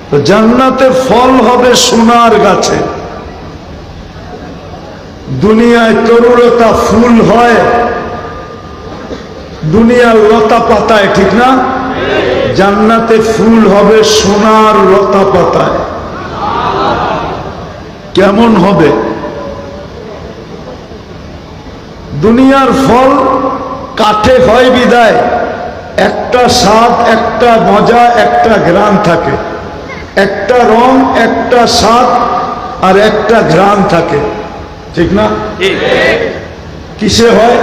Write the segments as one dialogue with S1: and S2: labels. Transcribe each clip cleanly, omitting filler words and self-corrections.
S1: তো জান্নাতে ফল হবে সোনার গাছে। দুনিয়ায় তরুলতা ফুল হয় দুনিয়ার লতা পাতায়, ঠিক না? জান্নাতে ফুল হবে সোনার লতা পাতায়। কেমন হবে? দুনিয়ার ফল কাঠে হয় বিদায় একটা স্বাদ, একটা মজা, একটা ঘ্রাণ থাকে, একটা রং, একটা স্বাদ আর একটা ঘ্রাণ থাকে, ঠিক না? কিসে হয়?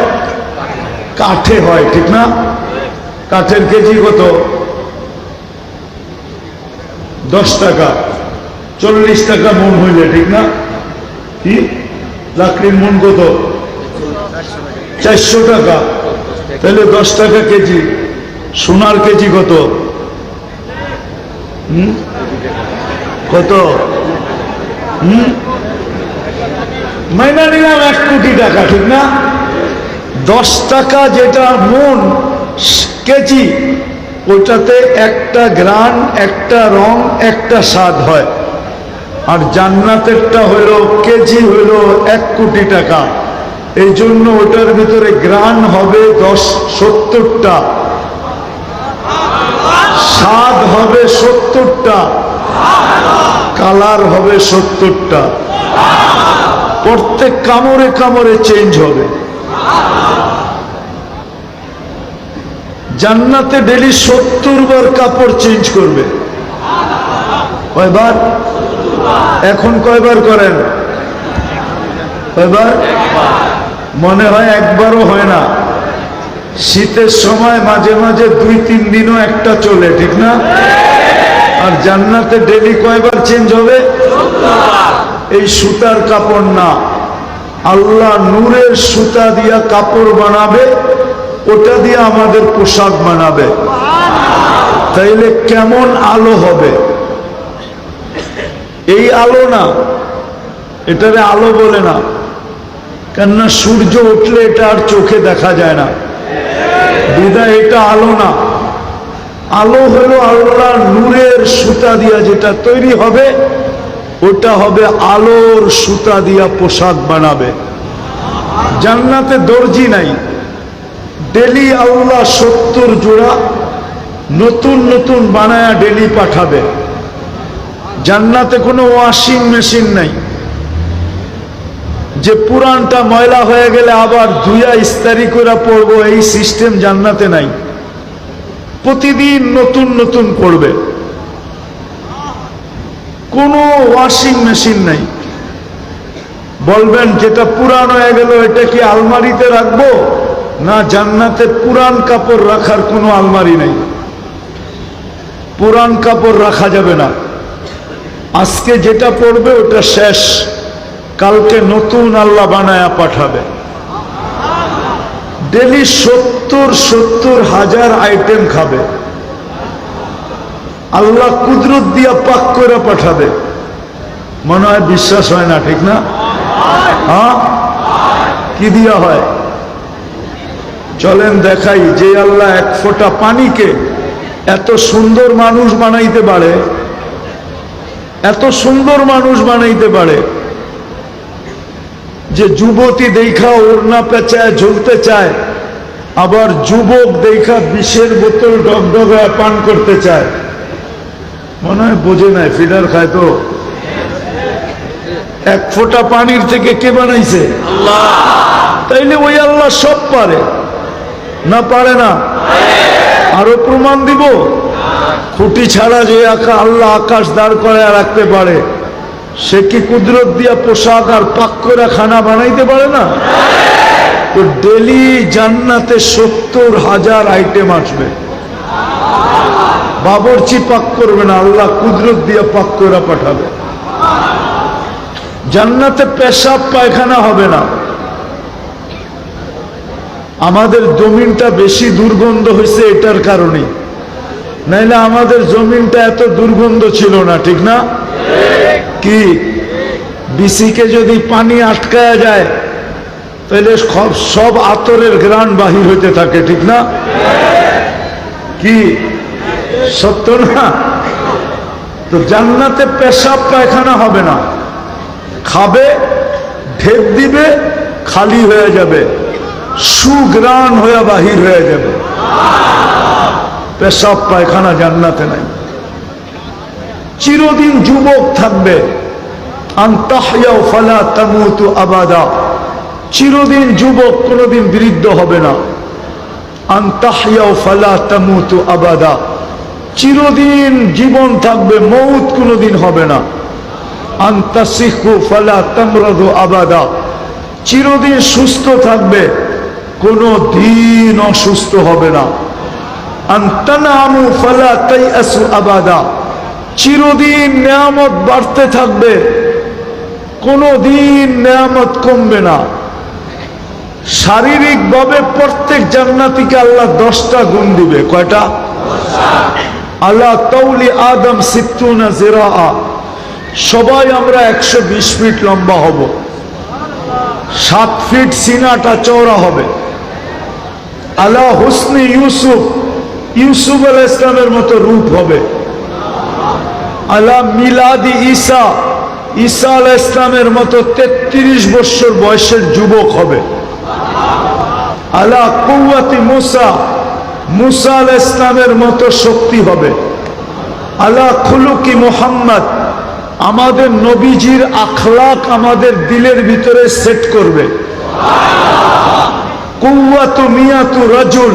S1: কাঠে হয়, ঠিক না? কাঠের কেজি কত? 10 টাকা, 40 টাকা মন হইলে, ঠিক না? কি লাকড়ির মন কত? 400 টাকা। তাহলে 10 টাকা কেজি। সোনার কেজি কত? কত? মাইনা নিলাম 1 কোটি টাকা, ঠিক না? 10 টাকা যেটা মন কেজি, ওটাতে একটা ঘ্রাণ, একটা রং, একটা স্বাদ হয়। আর জান্নাতেরটা হইল কেজি হইল 1 কোটি টাকা। এই জন্য ওটার ভিতরে ঘ্রাণ হবে 70টা, স্বাদ হবে 70টা, কালার হবে 70টা। প্রত্যেক কামড়ে কামড়ে চেঞ্জ হবে। জান্নাতে ডেলি 70 বার কাপড় চেঞ্জ করবে। কয়বার? এখন কয়বার করেন? কয়বার? মনে হয় একবারও হয় না। শীতের সময় মাঝে মাঝে 2-3 দিনও একটা চলে, ঠিক না? আর জান্নাতে ডেলি কয়বার চেঞ্জ হবে? এই সুতার কাপড় না, আল্লাহ নূরের সুতা দিয়া কাপড় বানাবে, ওটা দিয়ে আমাদের পোশাক বানাবে। তাইলে কেমন আলো হবে? এই আলো না, এটারে আলো বলে না, কেননা সূর্য উঠলে এটা আর চোখে দেখা যায় না, বিধায় এটা আলো না। আলো হলো আল্লাহ নূরের সুতা দিয়া যেটা তৈরি হবে, ওটা হবে আলোর সুতা দিয়া পোশাক বানাবে। জান্নাতে দর্জি নাই, ডেলি আল্লাহ 70 জোড়া নতুন নতুন বানায়া ডেলি পাঠাবে। জান্নাতে কোনো ওয়াশিং মেশিন নাই যে পুরানটা ময়লা হয়ে গেলে আবার ধুইয়া ইস্তারি করে পরবো, এই সিস্টেম জান্নাতে নাই। প্রতিদিন নতুন নতুন পড়বে, কোনো ওয়াশিং মেশিন নাই। বলবেন যেটা পুরান হয়ে গেল এটা কি আলমারিতে রাখবো? না, জান্নাতে পুরান কাপড় রাখার কোনো আলমারি নেই। পুরান কাপড় রাখা যাবে না। আজকে যেটা পড়বে ওটা শেষ, কালকে নতুন আল্লাহ বানায়া পাঠাবে। ডেলি 70 হাজার আইটেম খাবে আল্লাহ, কুদরত দিয়া পাক করে পাঠাবে। মনে হয় বিশ্বাস হয় না, ঠিক না? হ্যাঁ, কি দিয়া হয়? চলেন দেখাই। যে আল্লাহ 1 ফোঁটা পানিকে এত সুন্দর মানুষ বানাইতে পারে, এত সুন্দর মানুষ বানাইতে পারে যে যুবতী দেখা ওড়না পেঁচায় ঝুলতে চায়, আবার যুবক দেখা বিষের বোতল ডগডগায় পান করতে চায়। মনে হয় বোঝে নাই, ফিডার খায় তো। 1 ফোঁটা পানির থেকে কে বানাইছে? আল্লাহ। তাইলে ওই আল্লাহ সব পারে না? পারে না? আরো প্রমাণ দিব। খুঁটি ছাড়া যে আল্লাহ আকাশ দাঁড় করে রাখতে পারে, সে কি কুদরত দিয়া পোশাক আর পাক করে খানা বানাইতে পারে না? তো ডেলি জান্নাতে 70 হাজার আইটেম আসবে। বাবরচি পাক করবে না, আল্লাহ কুদরত দিয়া পাক করে পাঠাবে। জান্নাতে পেশাব পায়খানা হবে না। আমাদের জমিনটা বেশি দুর্গন্ধ হয়েছে এটার কারণে, নাইলে আমাদের জমিনটা এত দুর্গন্ধ ছিল না, ঠিক না? কি বিসিকে যদি পানি আটকায়া যায় তাহলে সব আতরের ঘ্রাণ বাহির হইতে থাকে, ঠিক না? কি সত্য না? তো জান্নাতে পেশাব পায়খানা হবে না, খাবে, ঢেপ দিবে, খালি হয়ে যাবে, সুগ্রাণ হয়ে বাহির হয়ে যাবে। পেশাব পায়খানা জান্নাতে নাই। চিরদিন যুবক থাকবে, আনতাহইয়াও ফালা তামুতু আবাদা, চিরদিন যুবক, কোনোদিন বৃদ্ধ হবে না। আনতাহইয়াও ফালা তামুতু আবাদা, চিরদিন জীবন থাকবে, মৌত কোনোদিন হবে না। আনতাসিহু ফালা তামরাদু আবাদা, চিরদিন সুস্থ থাকবে, কোনো দিন অসুস্থ হবে না। আনতানামু ফালা তাইয়াসু আবাদা, চিরদিন নেয়ামত বাড়তে থাকবে, কোনো দিন নেয়ামত কমবে না। শারীরিকভাবে প্রত্যেক জান্নাতীকে আল্লাহ 10টা গুণ দিবে। কয়টা? আলা তাউলি আদম 60 জিরাআ, সবাই আমরা 120 ফিট লম্বা হব, 7 ফিট সিনাটা চওড়া হবে। আলা হুসনি ইউসুফ, ইউসুফ আলাইহিস সালামের মতো রূপ হবে। আলা মিলাদি ঈসা, ঈসা আলাইহিস সালামের মতো 33 বছর বয়সের যুবক হবে। আলা কুওয়াতি মুসা, মুসা আলাইহিস সালামের মতো শক্তি হবে। আলা খুলুকি মুহাম্মদ, আমাদের নবীজির আখলাক আমাদের দিলের ভিতরে সেট করবে। কুওয়াতু মিয়াতু রাজুল,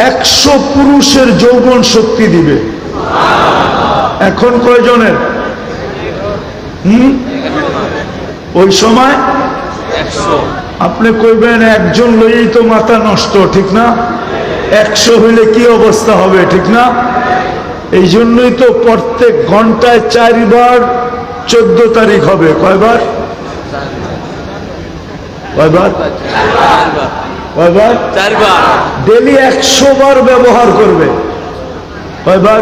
S1: 100 পুরুষের যৌবন শক্তি দিবে। এখন কয়জনের? ওই সময় 100। আপনি কইবেন একজন লইই তো মাথা নষ্ট, ঠিক না? 100 হইলে কি অবস্থা হবে, ঠিক না? এই জন্যই তো প্রত্যেক ঘন্টায় 4 বার 14 তারিখ হবে। কয়বার? কয়বার? 4 বার। ডেলি 100 বার ব্যবহার করবে। কয়বার?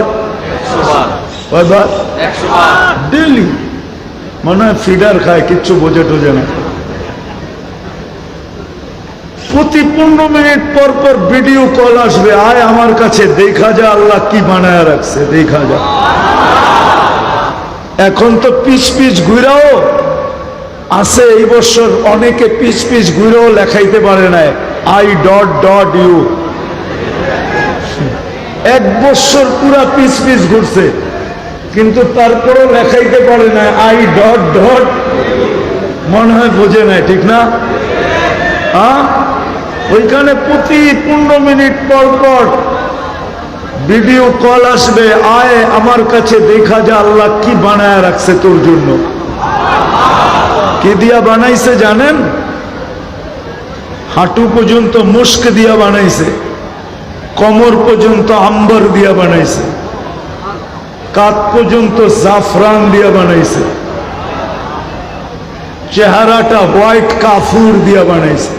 S1: 100 বার। কয়বার? 100 বার ডেলি। মনে হয় ফিডার খায়, কিচ্ছু বোঝে টোঝে না। প্রতি 15 মিনিট পর পর ভিডিও কল আসবে, আয় আমার কাছে, দেখা যা আল্লাহ কি বানায় রাখছে, দেখা যা। এখন তো পিচ পিচ ঘুরাও আছে, এই বছর অনেকে পিচ পিচ ঘুরেও লেখাইতে পারে না I.U। 1 বছর পুরা পিচ পিচ ঘুরছে, কিন্তু তারপরও লেখাইতে পারে না I. মনে হয় বোঝে নাই, ঠিক না? ওইখানে প্রতি 15 মিনিট পর পর ভিডিও কল আসবে, আয় আমার কাছে, দেখা যা আল্লাহ কি বানায় রাখছে তোর জন্য। কি দিয়া বানাইছে জানেন? হাঁটু পর্যন্ত মুস্ক দিয়া বানাইছে, কোমর পর্যন্ত আম্বর দিয়া বানাইছে, কাঁধ পর্যন্ত জাফরান দিয়া বানাইছে, চেহারাটা হোয়াইট কাফুর দিয়া বানাইছে।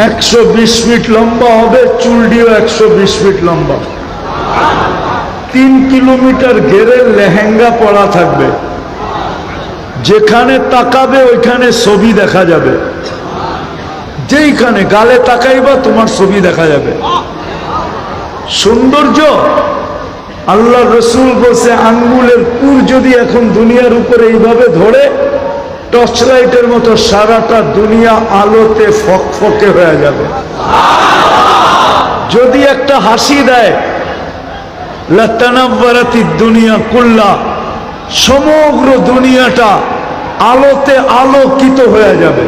S1: 120 ফিট লম্বা হবে, চুলটিও 120 ফিট লম্বা। 3 কিলোমিটার ঘেরে লেহেঙ্গা পরা থাকবে, যেখানে তাকাবে ওইখানে ছবি দেখা যাবে, যেইখানে গালে তাকাইবা তোমার ছবি দেখা যাবে। সৌন্দর্য আল্লাহ রসুল বলছে, আঙ্গুলের পুর যদি এখন দুনিয়ার উপরে এইভাবে ধরে, টর্চ লাইটের মতো সারাটা দুনিয়া আলোতে ফকফকে হয়ে যাবে। যদি একটা হাসি দেয়, লাতানাব্বারাতি দুনিয়া কুল্লা, সমগ্র দুনিয়াটা আলোতে আলোকিত হয়ে যাবে।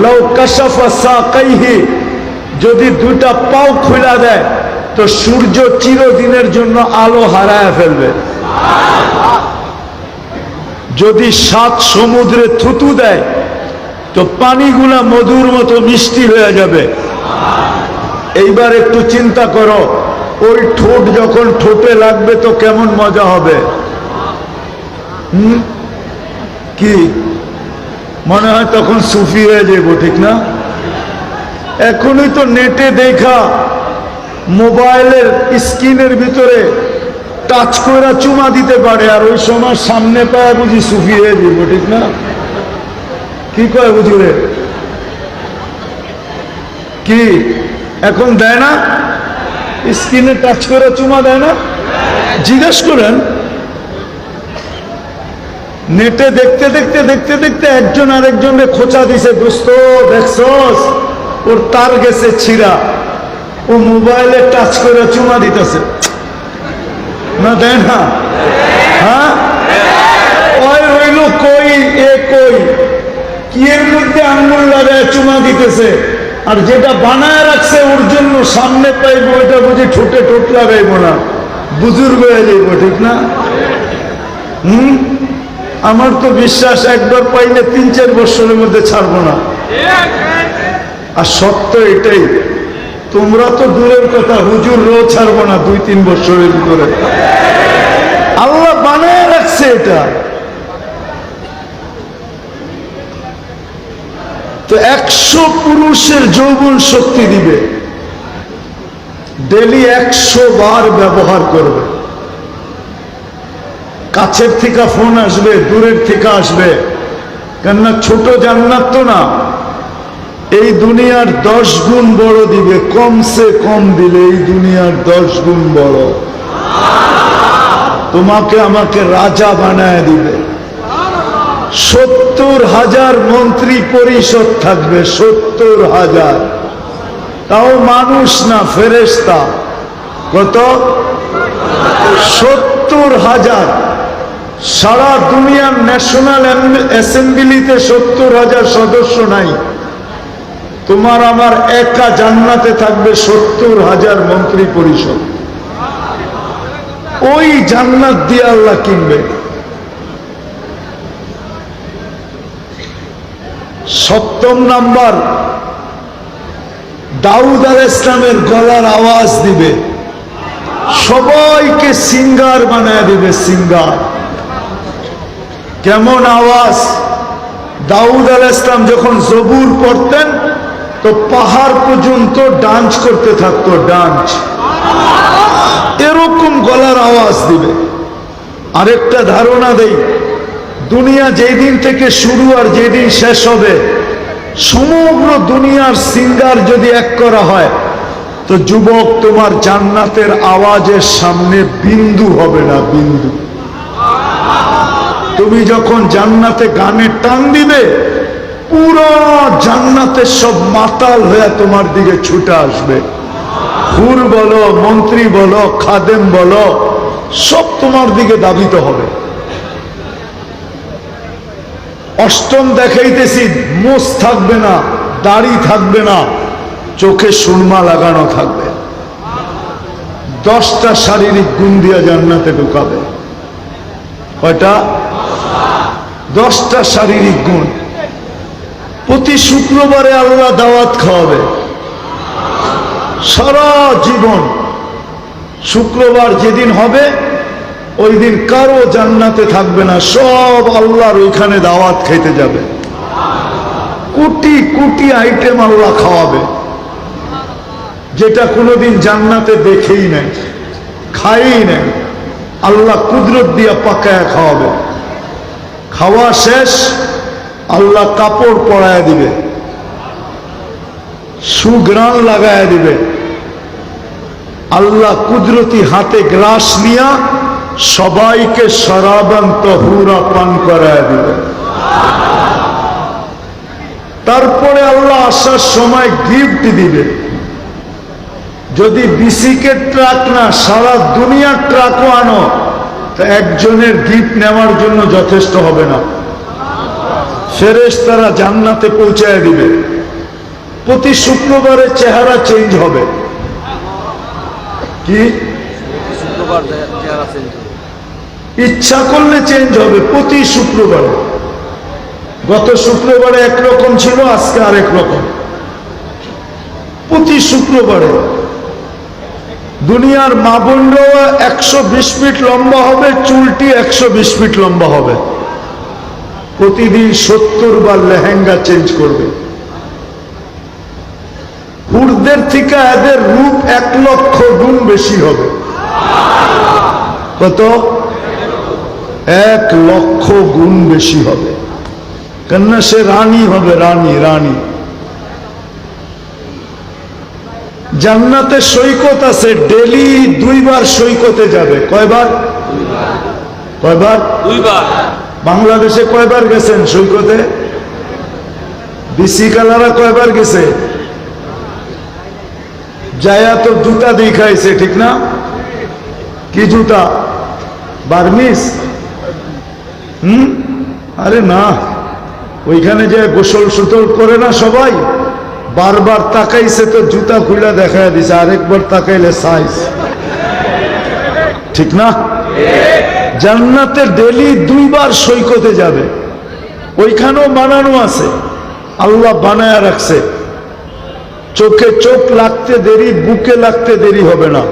S1: লাউ কাশাফা সাকাইহি, যদি 2টা পাও খুলে দেয় তো সূর্য চিরদিনের জন্য আলো হারায় ফেলবে। যদি 7 সমুদ্রে থুতু দেয় তো পানিগুলা মধুর মতো মিষ্টি হয়ে যাবে। এইবার একটু চিন্তা করো, ওই ঠোঁট যখন ঠোঁটে লাগবে তো কেমন মজা হবে। কি মনে হয় তখন সুফি হয়ে যাবো, ঠিক না? এখনই তো নেটে দেখা, মোবাইলের স্ক্রিনের ভিতরে টাচ করে চুমা দিতে পারে, আর ওই সময় সামনে পায় বুঝি সুফি হয়ে যাব, ঠিক না? কি কয় বুঝুরে? কি এখন দেয় না? স্ক্রিনে টাচ করে চুমা দেয় না? জিজ্ঞেস করেন, নেটে দেখতে দেখতে দেখতে দেখতে একজন আরেকজনের খোঁচা দিছে, দোস্ত দেখছস ওর তার গেছে ছিঁড়া, ও মোবাইলে টাচ করে চুমা দিতেছে না, দেয় না? হ্যাঁ, ওই হইল কই, এ কই, কি এর মধ্যে আঙ্গুল লাগায় চুমা দিতেছে, আর যেটা বানায় রাখছে ওর জন্য সামনে পাইবো, ওইটা বুঝি ঠোঁটে ঠোঁট লাগাইবো না, বুজুর্গ হয়ে যাইব, ঠিক না? আমার তো বিশ্বাস একবার পাইলে 3-4 বছরের মধ্যে ছাড়বো না। আর সত্য এটাই, তোমরা তো দূরের কথা, হুজুরও ছাড়বো না 2-3 বছরের ভিতরে। আল্লাহ বানায় রাখছে এটা। তো 100 পুরুষের যৌবন শক্তি দিবে, ডেলি 100 বার ব্যবহার করবে। কাছের থেকে ফোন আসবে, দূরের থেকে আসবে, কেননা ছোট জান্নাত তো না, এই দুনিয়ার 10 গুণ বড় দিবে, কমসে কম দিলে এই দুনিয়ার 10 গুণ বড়। তোমাকে আমাকে রাজা বানায় দিবে। 70,000 মন্ত্রী পরিষদ থাকবে, 70,000, তাও মানুষ না, ফেরেশতা। কত? 70,000। সারা দুনিয়ার ন্যাশনাল অ্যাসেম্বলিতে 70,000 সদস্য নাই, তোমার আমার একা জান্নাতে থাকবে 70,000 মন্ত্রী পরিষদ। ওই জান্নাত দিয়ে আল্লাহ কিনবে। 7ম নাম্বার, দাউদ আলাইহিস সালামের গলার আওয়াজ দিবে, সবাইকে সিঙ্গার বানায় দিবে। সিঙ্গার কেমন আওয়াজ? দাউদ আলাইহিস সালাম যখন জবুর পড়তেন তো পাহাড় পর্যন্ত ডান্স করতে থাকতো, ডান্স, এরকম গলার আওয়াজ দিবে। আরেকটা ধারণা দেই, দুনিয়া যেই দিন থেকে শুরু আর যেদিন শেষ হবে, সমগ্র দুনিয়ার সিঙ্গার যদি এক করা হয় তো যুবক, তোমার জান্নাতের আওয়াজের সামনে বিন্দু হবে না, বিন্দু। তুমি যখন জান্নাতে গানে টান দিবে, পুরো জান্নাতের সব মাতাল হয়ে তোমার দিকে ছুটে আসবে। হুর বলো, মন্ত্রী বলো, খাদেম বলো, সব তোমার দিকে ধাবিত হবে। 8ম দেখাইতেছি, মোষ থাকবে না, দাড়ি থাকবে না, চোখে সুরমা লাগানো থাকবে। 10টা শারীরিক গুণ দিয়া জান্নাতে ঢুকাবে। কয়টা? 10টা শারীরিক গুণ। প্রতি শুক্রবারে আল্লাহ দাওয়াত খাওয়াবে, সারা জীবন। শুক্রবার যেদিন হবে ওই দিন কারো জান্নাতে থাকবে না, সব আল্লাহর ওইখানে দাওয়াত খাইতে যাবে। কোটি কোটি আইটেম আল্লাহ খাওয়াবে, যেটা কোনোদিন জান্নাতে দেখেই নাই, খাই নাই। আল্লাহ কুদরত দিয়া পাকায়া খাওয়াবে। খাওয়া শেষ, আল্লাহ কাপড় পরায় দিবে, সুঘ্রাণ লাগায় দিবে। আল্লাহ কুদরতি হাতে গ্রাস নিয়া সবাইকে শরাবান তহুরা পান করায় দিবে। তারপরে আল্লাহ আসার সময় গিফট দিবে। যদি বিসিকের ট্রাক না, সারা দুনিয়ার ট্রাকও আনো, তো একজনের গিফট নেওয়ার জন্য যথেষ্ট হবে না। ফেরেশতারা জান্নাতে পৌঁছায় দিবে। প্রতি শুক্রবারে চেহারা চেঞ্জ হবে। কি? ইচ্ছা করলে চেঞ্জ হবে প্রতি শুক্রবারে। গত শুক্রবারে একরকম ছিল, আজকে আরেক রকম। প্রতি শুক্রবারে দুনিয়ার মা বোনরা 120 ফিট লম্বা হবে, চুলটি 120 ফিট লম্বা হবে। প্রতিদিন 70 বার লেহেঙ্গা চেঞ্জ করবে। হুরদের থেকে এদের রূপ 1 লক্ষ গুণ বেশি হবে। কত? 1 লক্ষ গুণ বেশি হবে। কেননা সে রানী হবে, রানী, রানী। জান্নাতে সৈকত আছে, ডেলি 2 বার সৈকতে যাবে। কয়বার? কয়বার?
S2: 2 বার।
S1: বাংলাদেশে কয়বার গেছেন সৈকতে? বিসি কালারা কয়বার গেছে? যায়া তো জুতা দেখাইছে, ঠিক না? কি জুতা? বার্মিস? আরে না, ওইখানে যে গোসল সুতল করে না সবাই, বারবার তাকাইছে তো জুতা খুলে দেখায় দিছে, আরেকবার তাকাইলে সাইজ, ঠিক না? জান্নাতে ডেলি 2 বার সৈকতে যাবে। ওইখানেও বানানো আছে, আল্লাহ বানায়া রাখছে। চোখে চোখ লাগতে দেরি, বুকে লাগতে দেরি হবে না,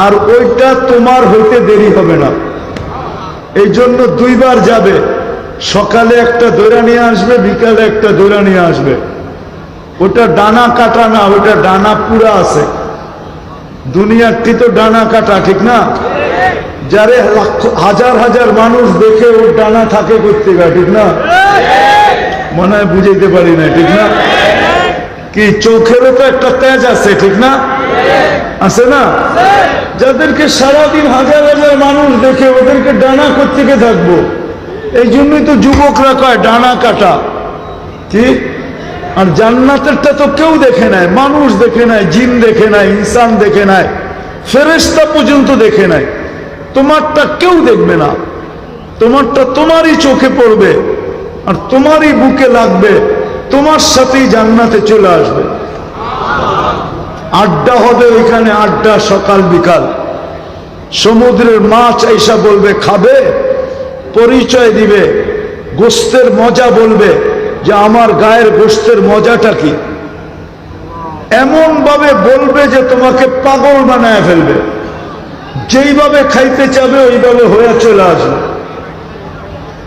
S1: আর ওইটা তোমার হইতে দেরি হবে না। এই জন্য 2 বার যাবে, সকালে একটা দৈরা নিয়ে আসবে, বিকালে একটা দৈরা নিয়ে আসবে। ওটা ডানা কাটা না, ওটা ডানা পুরা আছে। দুনিয়ারটি তো ডানা কাটা, ঠিক না? যারে হাজার হাজার মানুষ দেখে ওর ডানা থাকে করতে গা, ঠিক না? মনে হয় বুঝাইতে পারি না, ঠিক না? কি চোখেরও তো একটা তেজ আছে, ঠিক না? আছে না? যাদেরকে সারাদিন হাজার হাজার মানুষ দেখে, ওদেরকে ডানা কোত্থেকে থাকবো? এই জন্যই তো যুবকরা কয় ডানা কাটা। কি? আর জান্নাতেরটা তো কেউ দেখে নাই, মানুষ দেখে নাই, জিন দেখে নাই, ইনসান দেখে নাই, ফেরেশতা পর্যন্ত দেখে নাই। তোমারটা কেউ দেখবে না, তোমারটা তোমারই চোখে পড়বে, আর তোমারই বুকে লাগবে, তোমার সাথেই জান্নাতে চলে আসবে। আড্ডা হবে ওইখানে, আড্ডা সকাল বিকাল। সমুদ্রের মাছ এসা বলবে খাবে, পরিচয় দিবে, গোস্তের মজা বলবে যে আমার গায়ের গোস্তের মজাটা কি। এমন ভাবে বলবে যে তোমাকে পাগল বানায় ফেলবে। যেইভাবে খাইতে চাবে ওইভাবে হয়ে চলে আসবে।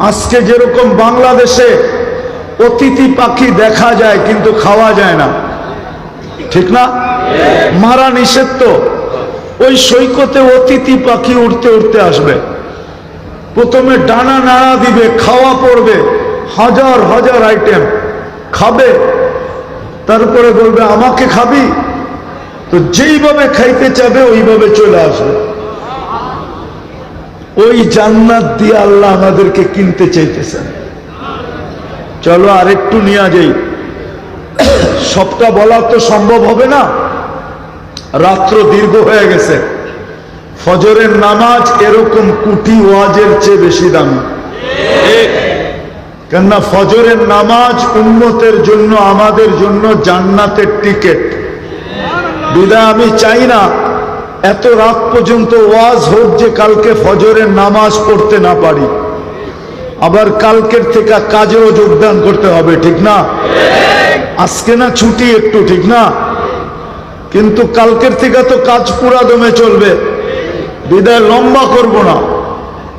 S1: আজকে যেরকম বাংলাদেশে অতিথি পাখি দেখা যায় কিন্তু খাওয়া যায় না, ঠিক না? মারা নিষেধ তো। ওই সৈকতে অতিথি পাখি উড়তে উড়তে আসবে, প্রথমে ডানা নাড়া দিবে, খাওয়া পড়বে, হাজার হাজার আইটেম খাবে, তারপরে বলবে আমাকে খাবি, তো যেইভাবে খাইতে চাবে ওইভাবে চলে আসবে। ওই জান্নাত দিয়ে আল্লাহ আমাদেরকে কিনতে চাইতেছেন। চলো আরেকটু নিয়ে যাই, সবটা বলা তো সম্ভব হবে না, রাত্র দীর্ঘ হয়ে গেছে। ফজরের নামাজ এরকম কোটি ওয়াজের চেয়ে বেশি দামি, কেননা ফজরের নামাজ উম্মতের জন্য, আমাদের জন্য জান্নাতের টিকিট। বিদায় আমি চাই না এত রাত পর্যন্ত ওয়াজ হোক যে কালকে ফজরের নামাজ পড়তে না পারি, আবার কালকের থেকে কাজেও যোগদান করতে হবে, ঠিক না? আজকে না ছুটি একটু, ঠিক না? কিন্তু কালকের থেকে তো কাজ পুরা দমে চলবে, বিদায় লম্বা করব না।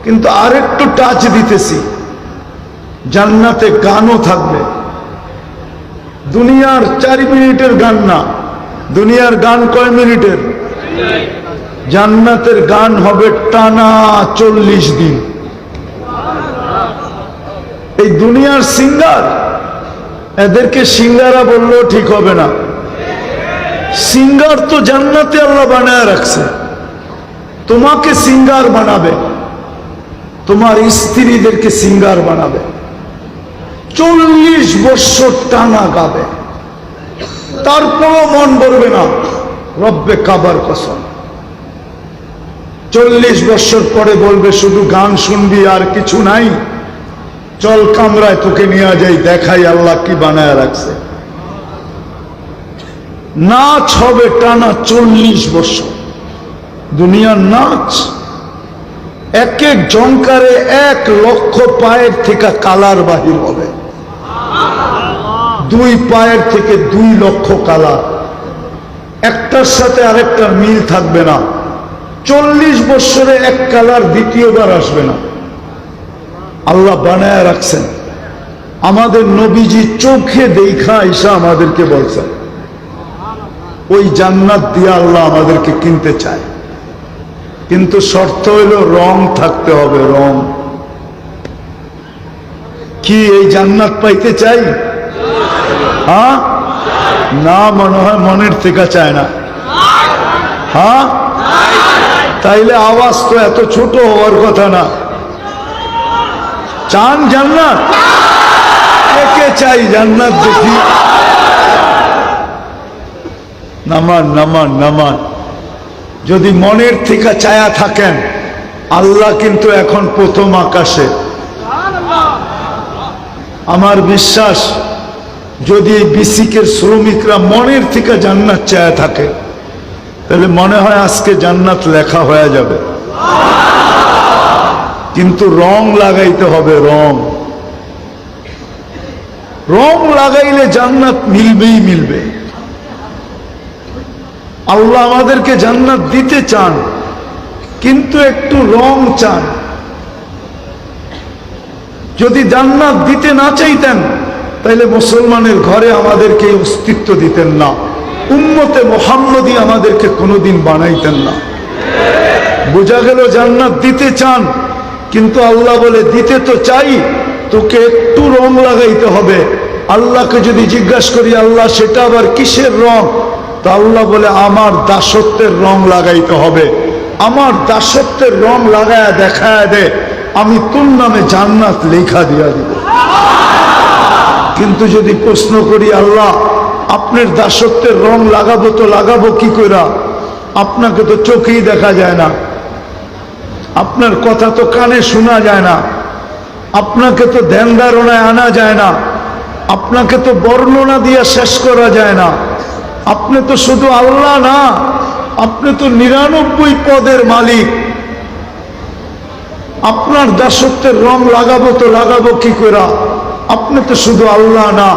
S1: কিন্তু আরেকটু টাচ দিতেছি, জান্নাতে গানও থাকবে। দুনিয়ার 4 মিনিটের গান না, দুনিয়ার গান কয় মিনিটের? জান্নাতের গান হবে টানা 40 দিন। এই দুনিয়ার সিঙ্গার, এদেরকে সিঙ্গারা বললেও ঠিক হবে না। সিঙ্গার তো জান্নাতে আল্লাহ বানায় রাখছে। তোমাকে সিঙ্গার বানাবে, তোমার স্ত্রীদেরকে সিঙ্গার বানাবে, 40 বছর টানা গাবে, তারপরও মন ভরবে না। রব্বে কাবার কসম, 40 বছর পরে বলবে শুধু গান শুনবি আর কিছু নাই, চল কামরায় তোকে নিয়ে যাই, দেখাই আল্লাহ কি বানায় রাখছে। নাচ হবে টানা 40 বছর, দুনিয়ার নাচ। এক এক জঙ্কারে 1 লক্ষ পায়ের থেকে কালার বাহির হবে, 2 পায়ের থেকে 2 লক্ষ কালার, একটার সাথে আরেকটার মিল থাকবে না। 40 বছরে 1 কালার দ্বিতীয়বার আসবে না। আল্লাহ বানায় রাখছেন। আমাদের নবীজি চোখে দেখা ঈশা আমাদেরকে বলছেন, ওই জান্নাত দিয়ে আল্লাহ আমাদেরকে কিনতে চায়, কিন্তু শর্ত হইল রং থাকতে হবে। রং কি? এই জান্নাত পাইতে চাই? হ্যাঁ, না, মনে হয় মনের থেকে চায় না। হ্যাঁ, তাইলে আওয়াজ তো এত ছোট হওয়ার কথা না। চান জান্নাত? কে কে চাই জান্নাত? দেখি নামান নামান নামান। যদি মনের থেকে চায়া থাকেন, আল্লাহ কিন্তু এখন প্রথম আকাশে। আমার বিশ্বাস, যদি এই বিসিকের শ্রমিকরা মনের থেকে জান্নাত চায়া থাকে, তাহলে মনে হয় আজকে জান্নাত লেখা হয়ে যাবে। কিন্তু রং লাগাইতে হবে। রং লাগাইলে জান্নাত মিলবেই মিলবে। আল্লাহ আমাদেরকে জান্নাত দিতে চান, কিন্তু একটু রং চান। যদি জান্নাত দিতে না চাইতেন, তাহলে মুসলমানের ঘরে আমাদেরকে অস্তিত্ব দিতেন না, উম্মতে মুহাম্মদী আমাদেরকে কোনোদিন বানাইতেন না। বোঝা গেল জান্নাত দিতে চান, কিন্তু আল্লাহ বলে দিতে তো চাই, তোকে একটু রং লাগাইতে হবে। আল্লাহকে যদি জিজ্ঞাসা করি, আল্লাহ সেটা আবার কিসের রং? তো আল্লাহ বলে, আমার দাসত্বের রং লাগাইতে হবে। আমার দাসত্বের রং লাগায়া দেখায় দে, আমি তোর নামে জান্নাত লেখা দিয়া দিব। কিন্তু যদি প্রশ্ন করি, আল্লাহ আপনার দাসত্বের রং লাগাবো তো লাগাবো কি করে? আপনাকে তো চোখেই দেখা যায় না, আপনার কথা তো কানে শোনা যায় না, আপনাকে তো ধ্যান ধারণায় আনা যায় না, আপনাকে তো বর্ণনা দিয়ে শেষ করা যায় না। আপনি তো শুধু আল্লাহ না, আপনি তো 99 পদের মালিক। আপনার দাসত্বের রং লাগাবো তো লাগাবো কি করে? আপনি তো শুধু আল্লাহ না,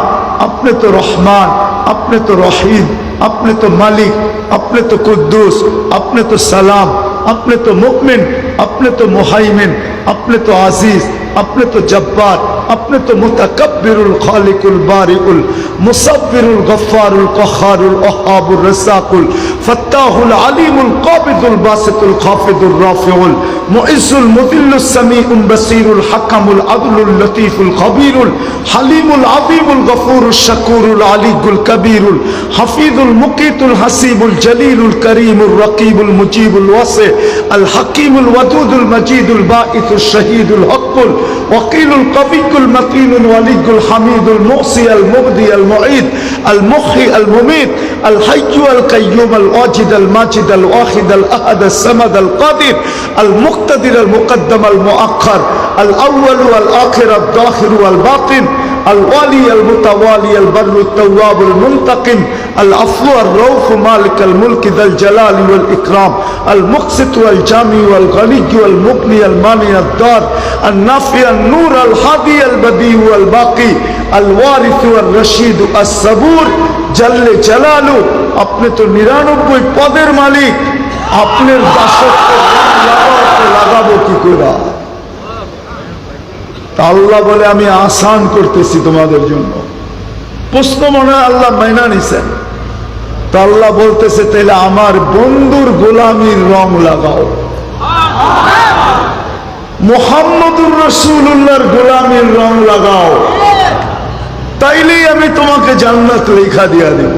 S1: আপনি তো রহমান, আপনি তো রহিম, আপনি তো মালিক, আপনি তো কুদ্দুস, আপনি তো সালাম, আপনি তো মুমিন, আপনি তো মুহাইমিন, আপনি তো আজিজ, আপনি তো জব্বার, আপনি তো মুতাকাব্বিরুল খালিকুল বারিউল মুসাব্বিরুল গফফারুল কহারুল ওহাবুর রাসাকুল ফাত্তাহুল আলিমুল কাবিদুল বাসিতুল খাফিদুর রাফিউল মুইজ্জুল মুদিল্লুস সামিউল বাসিরুল হাকামুল আদলুল লতীফুল খবীরুল হালিমুল আযীমুল গফুরুশ শাকুরুল আলিয়ুল কবীরুল হাফিজুল মুকিতুল হাসিবুল জলিলুল করিমুর রকিবুল মুজিবুল ওয়াসি আল হাকিমুল ওয়াদুদুল মজিদুল বাঈসুশ শহীদুল হকুল ওয়াকিলুল কবিয়ুল মতিনুল ওয়ালিয়ুল হামিদুল মুহসি আল মুবদি আল মুঈদ আল মুহয়ি আল মুমীত আল হাইয়্যু আল কাইয়্যুম আল ওয়াজিদ আল মাজিদ আল ওয়াহিদ আল আহাদ আল সামাদ আল কাদির আল মুক্তাদির আল মুকদ্দম আল মুআখ্খার আল আউয়াল ওয়াল আখির আল যাহির ওয়াল বাতিন الوالي المتوالي البر التواب المنتقم العفو الرؤوف مالك الملك ذا الجلال والإكرام المقسط والجامع والغني والمغني المانع الدار النافع النور الهادي البديع والباقي الوارث والرشيد الصبور جل جلاله আপনি তো 99 পদের মালিক, আপনার দাসত্বের লাগাবো কি করে? আল্লাহ বলে, আমি আসান করতেছি তোমাদের জন্য। প্রশ্ন মনে হয় আল্লাহ মাইনা নিছেন। তো আল্লাহ বলতেছে, তাহলে আমার বন্ধুর গোলামির রং লাগাও, মুহাম্মদুর রাসূলুল্লাহর গোলামির রং লাগাও, তাইলেই আমি তোমাকে জান্নাত লেখা দিয়া দেব।